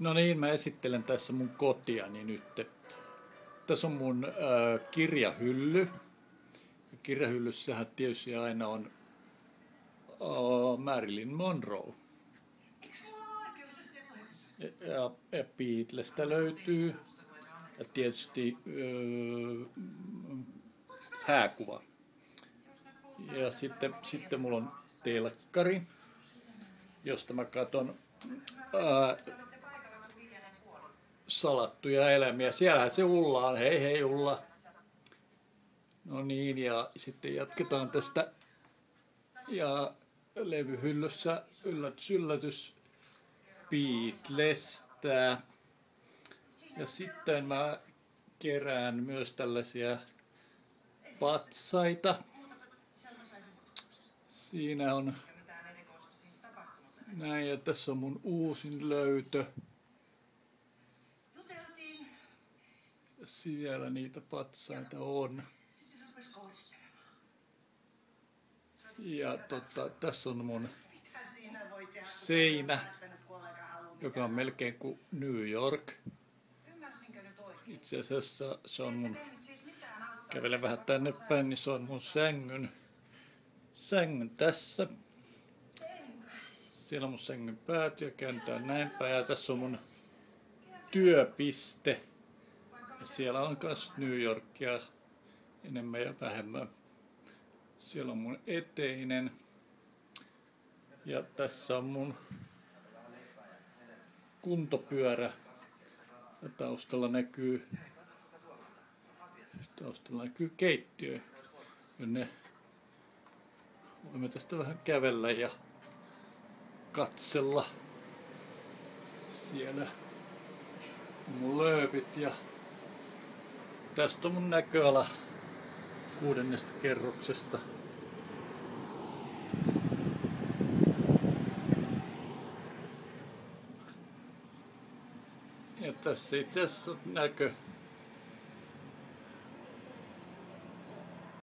No niin, mä esittelen tässä mun kotiani nyt. Tässä on mun kirjahylly. Kirjahyllyssähän tietysti aina on Marilyn Monroe. Ja Beatlestä löytyy. Ja tietysti hääkuva. Ja sitten mulla on telkkari, josta mä katon salattuja elämiä. Siellähän se Ulla on. Hei hei Ulla. No niin, ja sitten jatketaan tästä. Ja levyhyllyssä yllätys Beatlestä. Ja sitten mä kerään myös tällaisia patsaita. Siinä on näin, ja tässä on mun uusin löytö. Siellä niitä patsaita on. Ja tässä on mun seinä, joka on melkein kuin New York. Itse asiassa se on mun, kävelen vähän tänne päin, niin se on mun sängyn tässä. Siellä on mun sängyn päät ja kääntää näin päin. Ja tässä on mun työpiste. Ja siellä on myös New Yorkia enemmän ja vähemmän. Siellä on mun eteinen. Ja tässä on mun kuntopyörä. Ja taustalla näkyy keittiö, jonne voimme tästä vähän kävellä ja katsella. Siellä mun lööpit ja tästä on mun näköala 6. kerroksesta. Ja tässä itse asiassa on